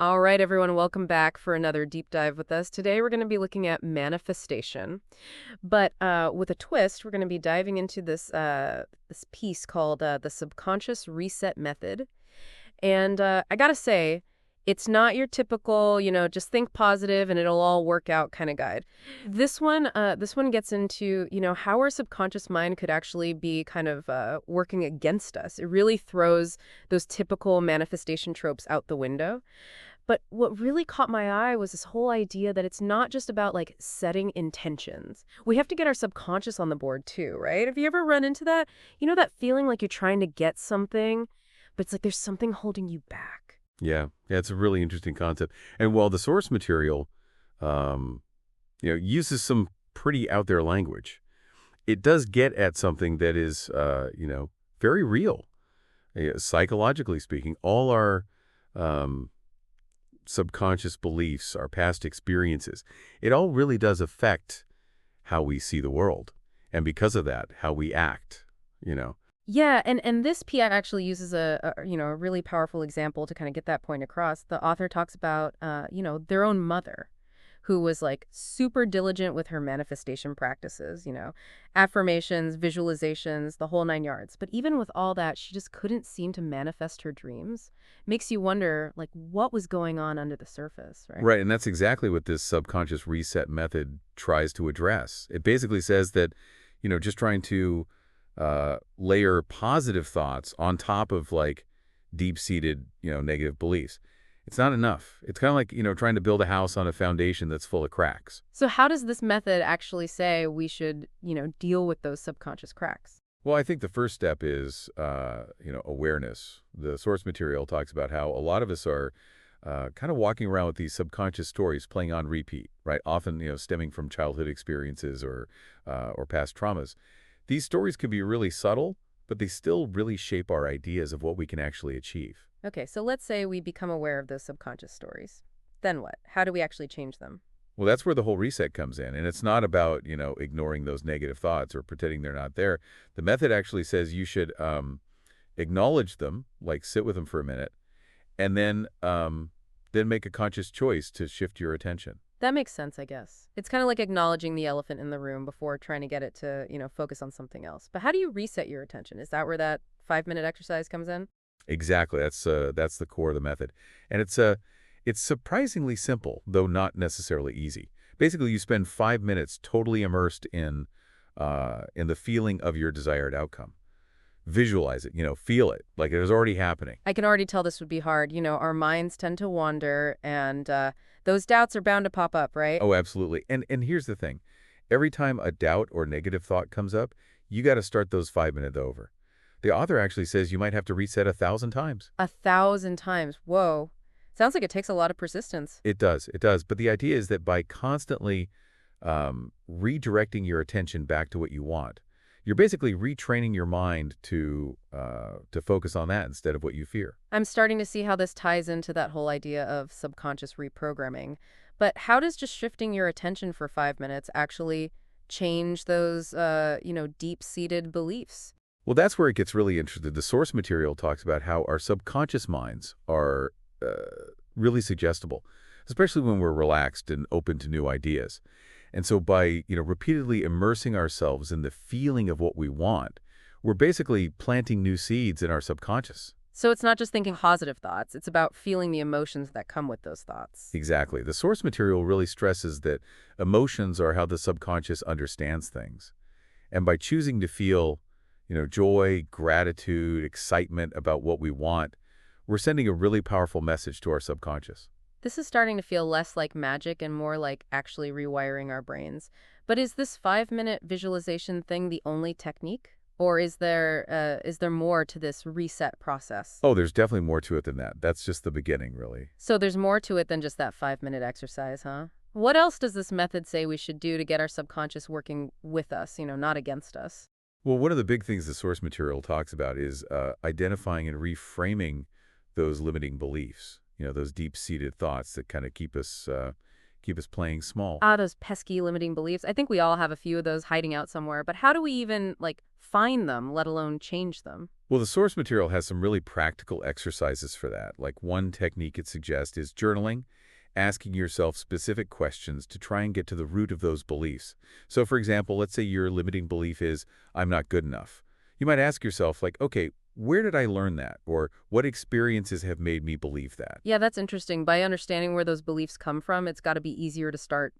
All right, everyone, welcome back for another deep dive with us. Today, we're going to be looking at manifestation, but with a twist. We're going to be diving into this piece called the subconscious reset method. And I gotta say, it's not your typical, just think positive and it'll all work out kind of guide. This one gets into, how our subconscious mind could actually be kind of working against us. It really throws those typical manifestation tropes out the window. But what really caught my eye was this whole idea that it's not just about like setting intentions. We have to get our subconscious on the board too, right? Have you ever run into that? You know that feeling like you're trying to get something, but it's like there's something holding you back. Yeah, it's a really interesting concept. And while the source material, um, uses some pretty out there language, it does get at something that is, very real. Psychologically speaking, all our um, subconscious beliefs, our past experiences, it all really does affect how we see the world. And because of that, how we act. Yeah, and this PI actually uses a really powerful example to kind of get that point across. The author talks about their own mother, who was like super diligent with her manifestation practices, affirmations, visualizations, the whole nine yards. But even with all that, she just couldn't seem to manifest her dreams. Makes you wonder, like, what was going on under the surface, right? Right, and that's exactly what this subconscious reset method tries to address. It basically says that, just trying to layer positive thoughts on top of like deep-seated, negative beliefs. It's not enough. It's kind of like, trying to build a house on a foundation that's full of cracks. So how does this method actually say we should, deal with those subconscious cracks? Well, I think the first step is, awareness. The source material talks about how a lot of us are kind of walking around with these subconscious stories playing on repeat, right? Often, stemming from childhood experiences or past traumas. These stories can be really subtle, but they still really shape our ideas of what we can actually achieve. Okay, so let's say we become aware of those subconscious stories. Then what? How do we actually change them? Well, that's where the whole reset comes in. And it's not about, ignoring those negative thoughts or pretending they're not there. The method actually says you should acknowledge them, like sit with them for a minute, and then make a conscious choice to shift your attention. That makes sense, I guess. It's kind of like acknowledging the elephant in the room before trying to get it to, focus on something else. But how do you reset your attention? Is that where that 5-minute exercise comes in? Exactly. That's the core of the method. And it's surprisingly simple, though not necessarily easy. Basically, you spend 5 minutes totally immersed in the feeling of your desired outcome. Visualize it, feel it, like it is already happening. I can already tell this would be hard. Our minds tend to wander, and those doubts are bound to pop up, right? Oh, absolutely. And here's the thing. Every time a doubt or negative thought comes up, you got to start those 5 minutes over. The author actually says you might have to reset 1,000 times. 1,000 times. Whoa. Sounds like it takes a lot of persistence. It does. It does. But the idea is that by constantly redirecting your attention back to what you want, you're basically retraining your mind to focus on that instead of what you fear. I'm starting to see how this ties into that whole idea of subconscious reprogramming. But how does just shifting your attention for 5 minutes actually change those, deep-seated beliefs? Well, that's where it gets really interesting. The source material talks about how our subconscious minds are really suggestible, especially when we're relaxed and open to new ideas. And so by, repeatedly immersing ourselves in the feeling of what we want, we're basically planting new seeds in our subconscious. So it's not just thinking positive thoughts, it's about feeling the emotions that come with those thoughts. Exactly. The source material really stresses that emotions are how the subconscious understands things. And by choosing to feel, joy, gratitude, excitement about what we want, we're sending a really powerful message to our subconscious. This is starting to feel less like magic and more like actually rewiring our brains. But is this 5-minute visualization thing the only technique? Or is there more to this reset process? Oh, there's definitely more to it than that. That's just the beginning, really. So there's more to it than just that 5-minute exercise, huh? What else does this method say we should do to get our subconscious working with us, not against us? Well, one of the big things the source material talks about is identifying and reframing those limiting beliefs, those deep-seated thoughts that kind of keep us playing small. Ah, those pesky limiting beliefs. I think we all have a few of those hiding out somewhere, but how do we even, like, find them, let alone change them? Well, the source material has some really practical exercises for that. Like one technique it suggests is journaling, asking yourself specific questions to try and get to the root of those beliefs. So, for example, let's say your limiting belief is, I'm not good enough. You might ask yourself, like, okay, where did I learn that? Or what experiences have made me believe that? Yeah, that's interesting. By understanding where those beliefs come from, it's got to be easier to start,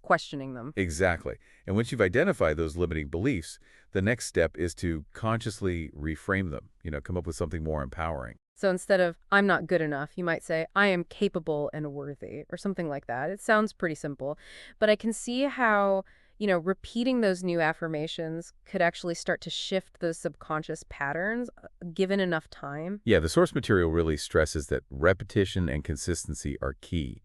questioning them. Exactly. And once you've identified those limiting beliefs, the next step is to consciously reframe them, come up with something more empowering. So instead of, I'm not good enough, you might say, I am capable and worthy, or something like that. It sounds pretty simple, but I can see how, repeating those new affirmations could actually start to shift those subconscious patterns given enough time. Yeah, the source material really stresses that repetition and consistency are key.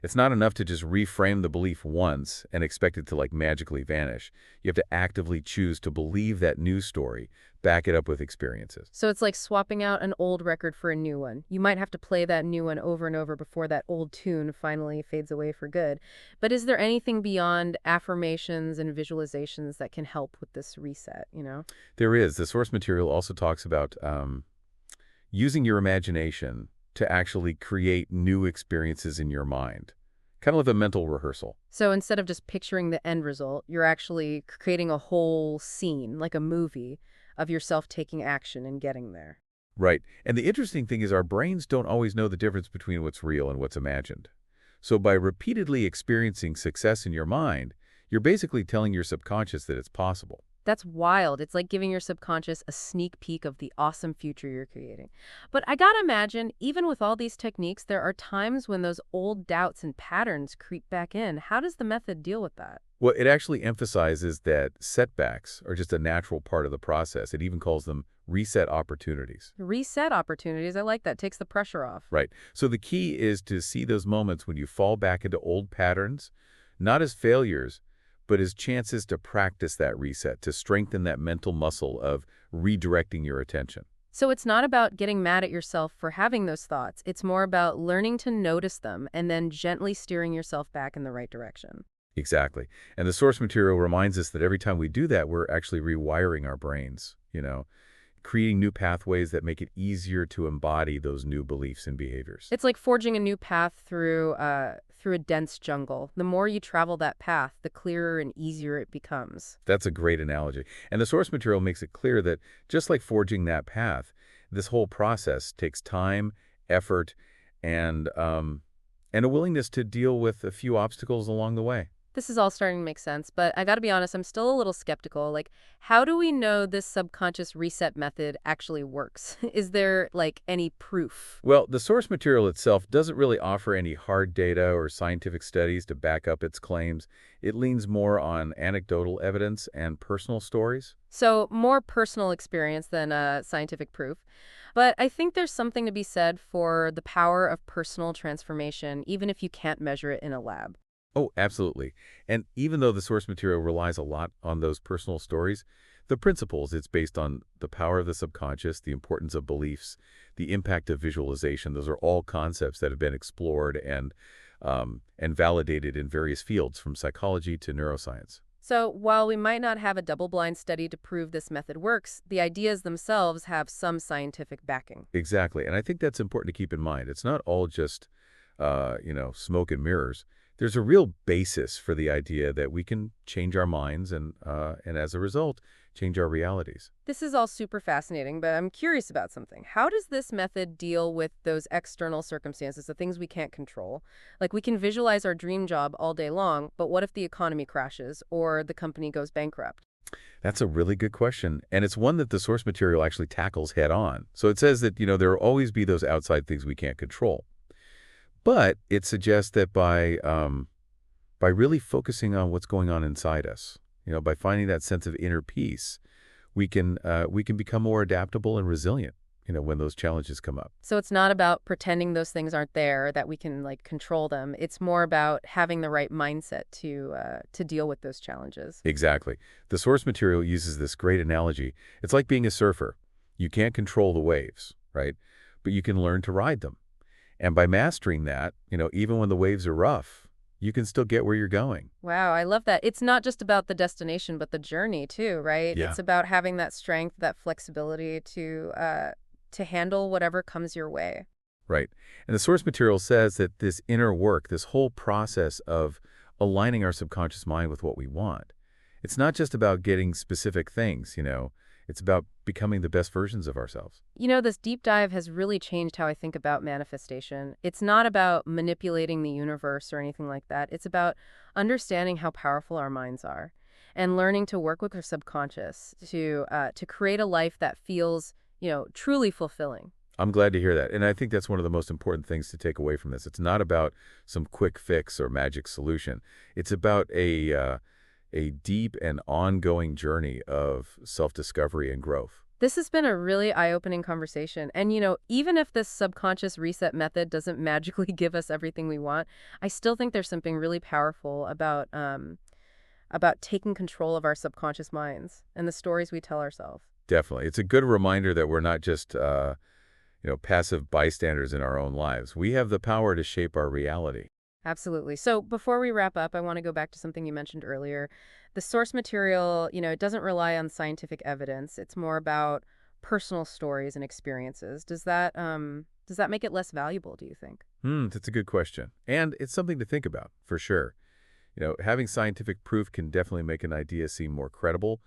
It's not enough to just reframe the belief once and expect it to like magically vanish. You have to actively choose to believe that new story, back it up with experiences. So it's like swapping out an old record for a new one. You might have to play that new one over and over before that old tune finally fades away for good. But is there anything beyond affirmations and visualizations that can help with this reset? There is. The source material also talks about using your imagination to actually create new experiences in your mind, kind of like a mental rehearsal. So instead of just picturing the end result, you're actually creating a whole scene, like a movie, of yourself taking action and getting there. Right. And the interesting thing is our brains don't always know the difference between what's real and what's imagined. So by repeatedly experiencing success in your mind, you're basically telling your subconscious that it's possible. That's wild. It's like giving your subconscious a sneak peek of the awesome future you're creating. But I gotta imagine, even with all these techniques, there are times when those old doubts and patterns creep back in. How does the method deal with that? Well, it actually emphasizes that setbacks are just a natural part of the process. It even calls them reset opportunities. Reset opportunities. I like that. Takes the pressure off. Right. So the key is to see those moments when you fall back into old patterns, not as failures, but as chances to practice that reset, to strengthen that mental muscle of redirecting your attention. So it's not about getting mad at yourself for having those thoughts. It's more about learning to notice them and then gently steering yourself back in the right direction. Exactly. And the source material reminds us that every time we do that, we're actually rewiring our brains, creating new pathways that make it easier to embody those new beliefs and behaviors. It's like forging a new path through a dense jungle. The more you travel that path, the clearer and easier it becomes. That's a great analogy. And the source material makes it clear that just like forging that path, this whole process takes time, effort, and a willingness to deal with a few obstacles along the way. This is all starting to make sense, but I gotta be honest, I'm still a little skeptical. Like, how do we know this subconscious reset method actually works? Is there, like, any proof? Well, the source material itself doesn't really offer any hard data or scientific studies to back up its claims. It leans more on anecdotal evidence and personal stories. So, more personal experience than scientific proof. But I think there's something to be said for the power of personal transformation, even if you can't measure it in a lab. Oh, absolutely. And even though the source material relies a lot on those personal stories, the principles it's based on the power of the subconscious, the importance of beliefs, the impact of visualization, those are all concepts that have been explored and validated in various fields from psychology to neuroscience. So, while we might not have a double-blind study to prove this method works, the ideas themselves have some scientific backing. Exactly. And I think that's important to keep in mind. It's not all just, smoke and mirrors. There's a real basis for the idea that we can change our minds and as a result, change our realities. This is all super fascinating, but I'm curious about something. How does this method deal with those external circumstances, the things we can't control? Like, we can visualize our dream job all day long, but what if the economy crashes or the company goes bankrupt? That's a really good question, and it's one that the source material actually tackles head on. So it says that, there will always be those outside things we can't control. But it suggests that by really focusing on what's going on inside us, by finding that sense of inner peace, we can become more adaptable and resilient, when those challenges come up. So it's not about pretending those things aren't there, that we can like control them. It's more about having the right mindset to deal with those challenges. Exactly. The source material uses this great analogy. It's like being a surfer. You can't control the waves, right? But you can learn to ride them. And by mastering that, even when the waves are rough, you can still get where you're going. Wow, I love that. It's not just about the destination, but the journey too, right? Yeah. It's about having that strength, that flexibility to handle whatever comes your way. Right. And the source material says that this inner work, this whole process of aligning our subconscious mind with what we want, it's not just about getting specific things. It's about becoming the best versions of ourselves. This deep dive has really changed how I think about manifestation. It's not about manipulating the universe or anything like that. It's about understanding how powerful our minds are and learning to work with our subconscious to create a life that feels, truly fulfilling. I'm glad to hear that. And I think that's one of the most important things to take away from this. It's not about some quick fix or magic solution. It's about a deep and ongoing journey of self-discovery and growth. This has been a really eye-opening conversation. And, even if this subconscious reset method doesn't magically give us everything we want, I still think there's something really powerful about taking control of our subconscious minds and the stories we tell ourselves. Definitely. It's a good reminder that we're not just passive bystanders in our own lives. We have the power to shape our reality. Absolutely. So before we wrap up, I want to go back to something you mentioned earlier. The source material, it doesn't rely on scientific evidence. It's more about personal stories and experiences. Does that make it less valuable, do you think? That's a good question. And it's something to think about, for sure. Having scientific proof can definitely make an idea seem more credible,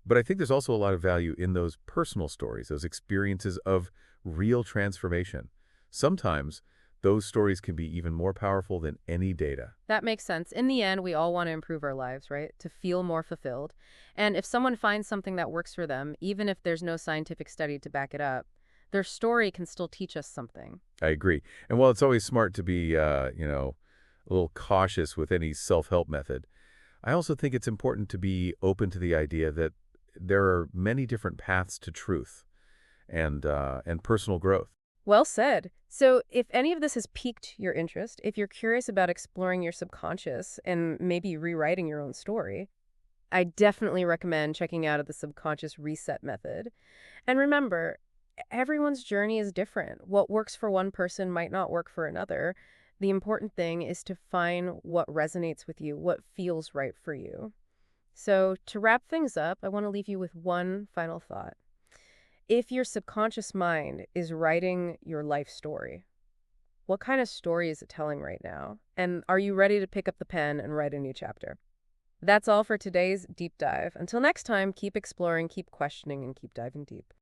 but I think there's also a lot of value in those personal stories, those experiences of real transformation. Sometimes those stories can be even more powerful than any data. That makes sense. In the end, we all want to improve our lives, right? To feel more fulfilled. And if someone finds something that works for them, even if there's no scientific study to back it up, their story can still teach us something. I agree. And while it's always smart to be, a little cautious with any self-help method, I also think it's important to be open to the idea that there are many different paths to truth and personal growth. Well said. So, if any of this has piqued your interest, if you're curious about exploring your subconscious and maybe rewriting your own story, I definitely recommend checking out the subconscious reset method. And remember, everyone's journey is different. What works for one person might not work for another. The important thing is to find what resonates with you, what feels right for you. So, to wrap things up, I want to leave you with one final thought. If your subconscious mind is writing your life story, what kind of story is it telling right now? And are you ready to pick up the pen and write a new chapter? That's all for today's deep dive. Until next time, keep exploring, keep questioning, and keep diving deep.